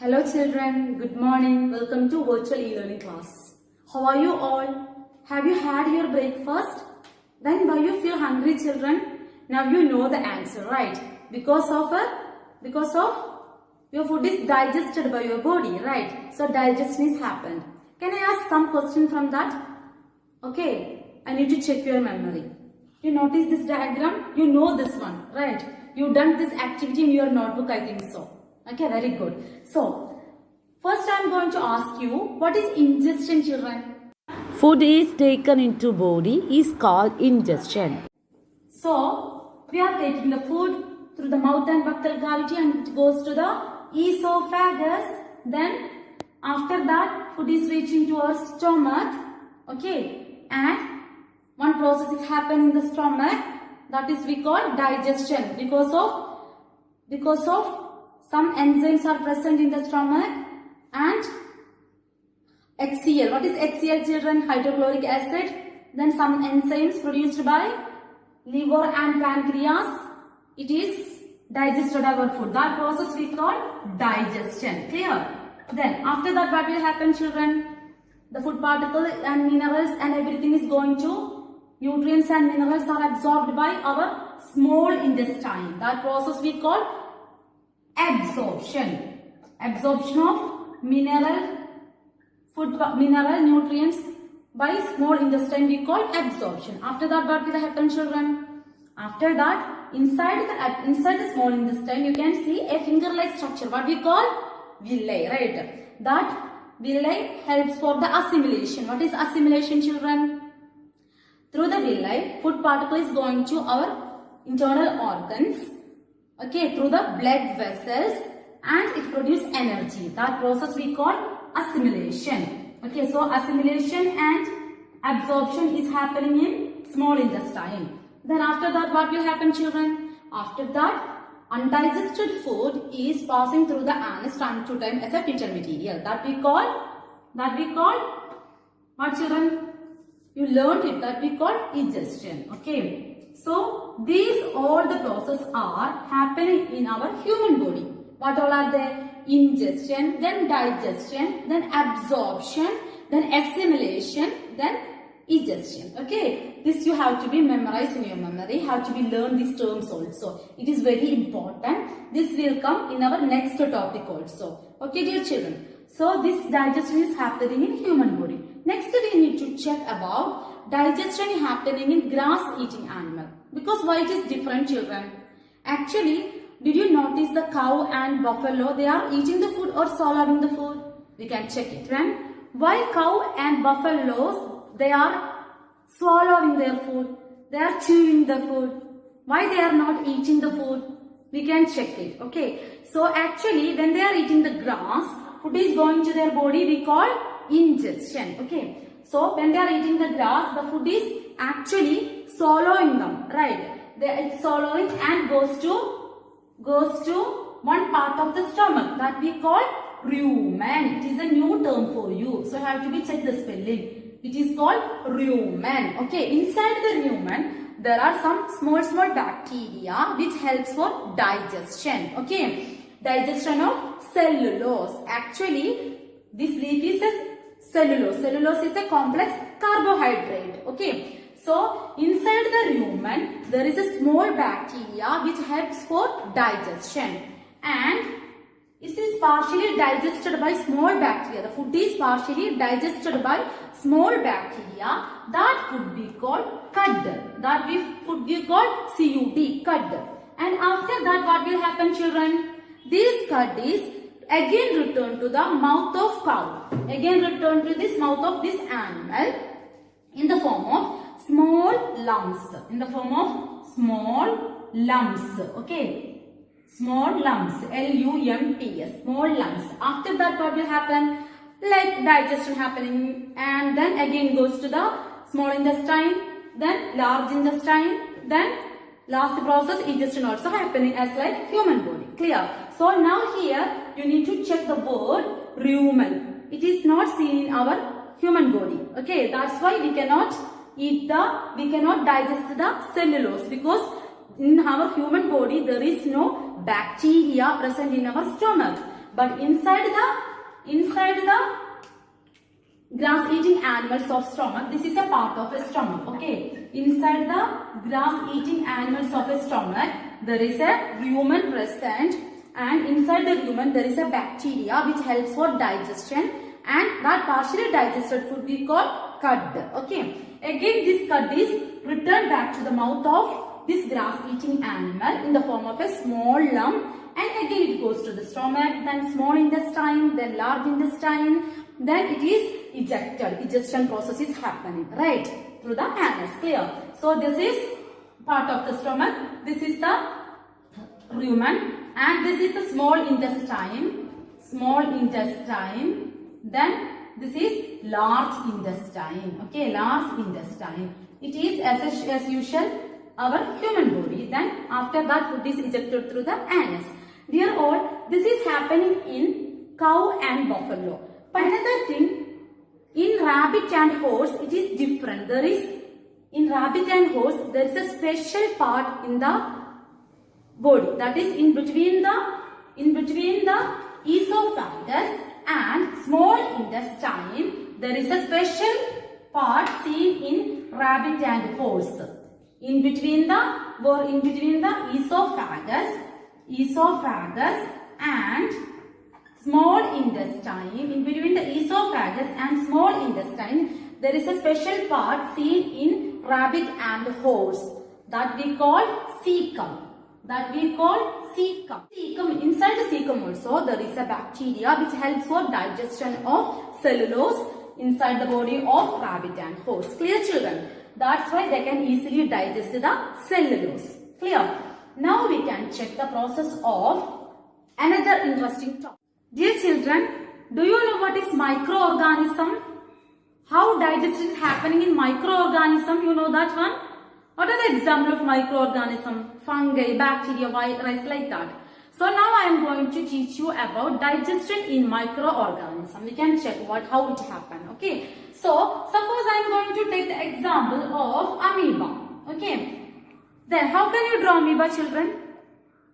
Hello children, good morning. Welcome to virtual e-learning class. How are you all? Have you had your breakfast? Then why you feel hungry children? Now you know the answer, right? Because of your food is digested by your body, right? So digestion is happened. Can I ask some question from that? Okay, I need to check your memory. You notice this diagram? You know this one, right? You done this activity in your notebook, I think so. Okay, very good. So, first I am going to ask you, what is ingestion, children? Food is taken into body is called ingestion. So, we are taking the food through the mouth and buccal cavity and it goes to the esophagus. Then, after that, food is reaching to our stomach. Okay, and one process is happening in the stomach, that is we call digestion because of some enzymes are present in the stomach and HCl. What is HCl, children? Hydrochloric acid. Then some enzymes produced by liver and pancreas. It is digested our food. That process we call digestion. Clear? Then after that what will happen, children? The food particle and minerals and everything is going to, nutrients and minerals are absorbed by our small intestine. That process we call absorption. Absorption of mineral nutrients by small intestine we call absorption. After that what will happen, children? After that inside the small intestine you can see a finger-like structure, what we call villi, right? That villi helps for the assimilation. What is assimilation, children? Through the villi, food particle is going to our internal organs, okay, through the blood vessels and it produces energy. That process we call assimilation. Okay, so assimilation and absorption is happening in small intestine. Then after that what will happen, children? After that undigested food is passing through the anus time to time as a fecal material. That we call what, children? You learned it, that we call ingestion. Okay. So, these all the processes are happening in our human body. What all are there? Ingestion, then digestion, then absorption, then assimilation, then egestion. Okay. This you have to be memorized in your memory. Have to be learn these terms also. It is very important. This will come in our next topic also. Okay, dear children. So, this digestion is happening in human body. Next, we need to check about digestion happening in grass-eating animal. Because why it is different, children? Actually, did you notice the cow and buffalo? They are eating the food or swallowing the food? We can check it. When? Why cow and buffaloes, they are swallowing their food? They are chewing the food. Why they are not eating the food? We can check it. Okay. So, actually, when they are eating the grass, food is going to their body, we call ingestion. Okay. So, when they are eating the grass, the food is actually swallowing them, right? It's swallowing and goes to one part of the stomach that we call rumen. It is a new term for you. So, you have to be check the spelling. It is called rumen. Okay. Inside the rumen, there are some small bacteria which helps for digestion. Okay. Digestion of cellulose. Actually, this leaf is a cellulose. Cellulose is a complex carbohydrate. Okay. So, inside the rumen, there is a small bacteria which helps for digestion. And it is partially digested by small bacteria. The food is partially digested by small bacteria. That food we call cud. Food we call CUD, cud. And after that, what will happen, children? This cud is again returned to the mouth of cow. Again returned to this mouth of this animal in the form of small lumps. In the form of small lumps. Okay. Small lumps. L-U-M-P-S. Small lumps. After that what will happen? Like digestion happening. And then again goes to the small intestine. Then large intestine. Then last process egestion also happening as like human body. Clear? So now here you need to check the word rumen. It is not seen in our human body. Okay, that's why we cannot digest the cellulose, because in our human body there is no bacteria present in our stomach. But inside the grass-eating animals of stomach, this is a part of a stomach, okay. Inside the grass-eating animals of a stomach, there is a rumen present, and inside the rumen there is a bacteria which helps for digestion, and that partially digested food we call cud, okay. Again this cud is returned back to the mouth of this grass-eating animal in the form of a small lump, and again it goes to the stomach, then small intestine, then large intestine, then it is ejected. Egestion process is happening, right, through the anus, clear. So this is part of the stomach, this is the rumen, and this is the small intestine, then this is large intestine, okay, large intestine. It is as usual our human body. Then after that food is ejected through the anus. Dear all, this is happening in cow and buffalo. But another thing, in rabbit and horse it is different. In rabbit and horse there is a special part in the body, that is in between the esophagus and small intestine. There is a special part seen in rabbit and horse. In between the esophagus and small intestine, in between the esophagus and small intestine, there is a special part seen in rabbit and horse that we call cecum. Inside the cecum also there is a bacteria which helps for digestion of cellulose inside the body of rabbit and horse. Clear, children? That's why they can easily digest the cellulose. Clear? Now we can check the process of another interesting topic. Dear children, do you know what is microorganism? How digestion is happening in microorganism? You know that one? What are the examples of microorganism? Fungi, bacteria, virus, like that. So now I am going to teach you about digestion in microorganism. We can check how it happens. Okay. So suppose I am going to take the example of amoeba. Okay. Then how can you draw amoeba, children?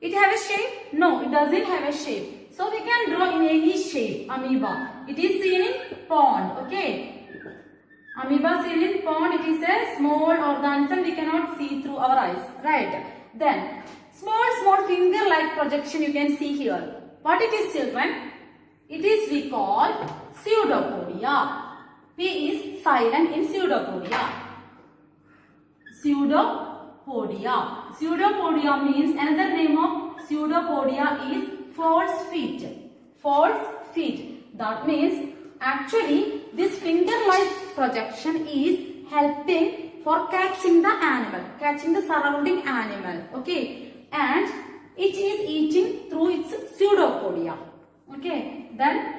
It have a shape? No, it doesn't have a shape. So we can draw in any shape amoeba. It is seen in pond. Okay. Amoeba seen in pond. It is a small organism we cannot see through our eyes. Right. Then small finger-like projection you can see here. What it is, children? It is we call pseudopodia. P is silent in pseudopodia. Pseudopodia means another name of pseudopodia is false feet. That means actually this finger-like projection is helping for catching the animal, catching the surrounding animal. Okay. And it is eating through its pseudopodia. Okay. Then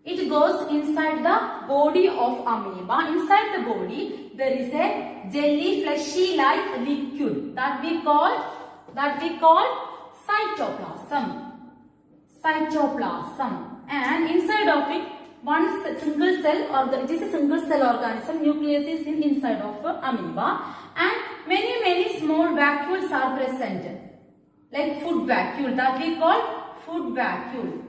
it goes inside the body of amoeba. Inside the body there is a jelly fleshy like liquid that we call cytoplasm. And inside of it one single cell, it is a single cell organism, nucleus is inside of amoeba, and many small vacuoles are present, like food vacuole that we call food vacuole.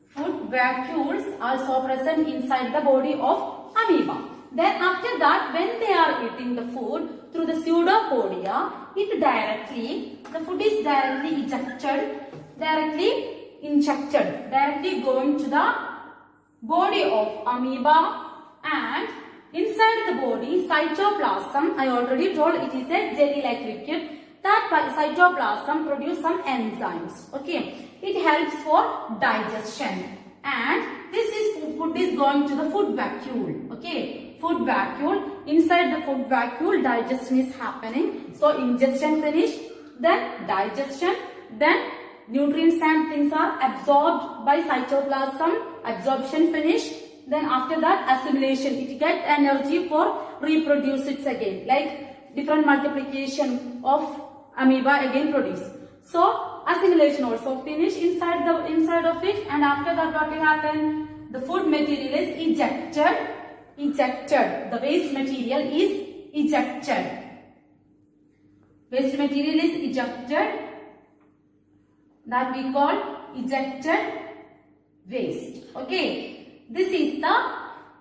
Food vacuoles also present inside the body of amoeba. Then after that, when they are eating the food through the pseudopodia, the food is directly going to the body of amoeba, and inside the body cytoplasm, I already told it is a jelly-like liquid. That cytoplasm produce some enzymes. Okay, it helps for digestion, and food is going to the food vacuole. Okay, food vacuole. Inside the food vacuole, digestion is happening. So ingestion finish, then digestion, then nutrients and things are absorbed by cytoplasm. Absorption finish. Then after that assimilation, it gets energy for reproduce it again, like different multiplication of amoeba again produce. So assimilation also finish inside of it, and after that what will happen? The food material is ejected. The waste material is ejected. That we call ejected waste. Okay, this is the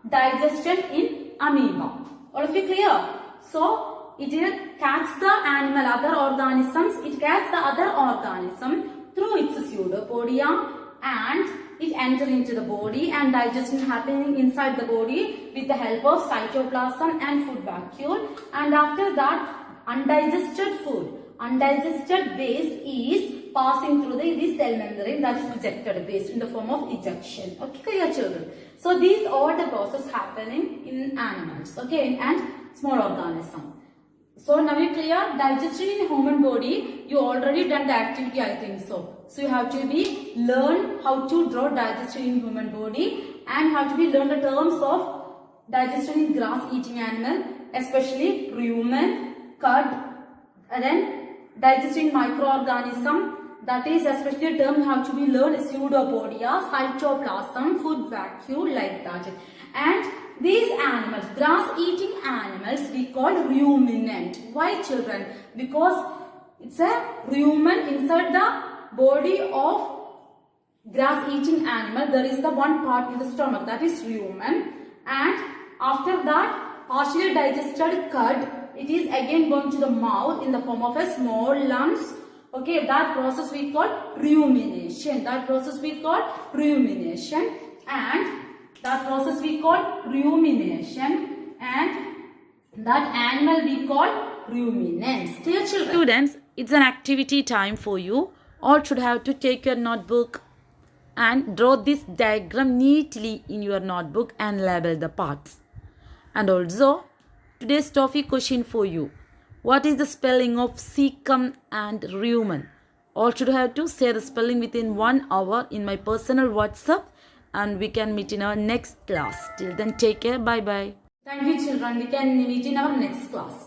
digestion in amoeba. All of you clear? So it will catch the animal, other organisms. It catch the other organism through its pseudopodia and it enters into the body, and digestion happening inside the body with the help of cytoplasm and food vacuole. And after that, undigested food, undigested waste is passing through the cell membrane, that is ejected waste in the form of ejection. Okay, clear children? So these are the process happening in animals, okay, and small organism. So now you clear digestion in human body. You already done the activity, I think so. So you have to be learn how to draw digestion in human body, and have to be learn the terms of digestion in grass eating animal, especially rumen, cud, and then digestion in microorganism. That is especially a term you have to be learned, pseudopodia, cytoplasm, food vacuole, like that. And these animals, grass eating animals, we call ruminant. Why children? Because it's a rumen inside the body of grass eating animal. There is the one part in the stomach, that is rumen, and after that partially digested cud, it is again going to the mouth in the form of a small lumps. Okay, that process we call rumination. That process we call rumination, and that process we call rumination, and that animal we call ruminants. Dear children, Students, it's an activity time for you. All should have to take your notebook and draw this diagram neatly in your notebook and label the parts. And also, today's topic question for you. What is the spelling of cecum and rumen? All should have to say the spelling within 1 hour in my personal WhatsApp, and we can meet in our next class. Till then, take care. Bye-bye. thank you children. We can meet in our next class.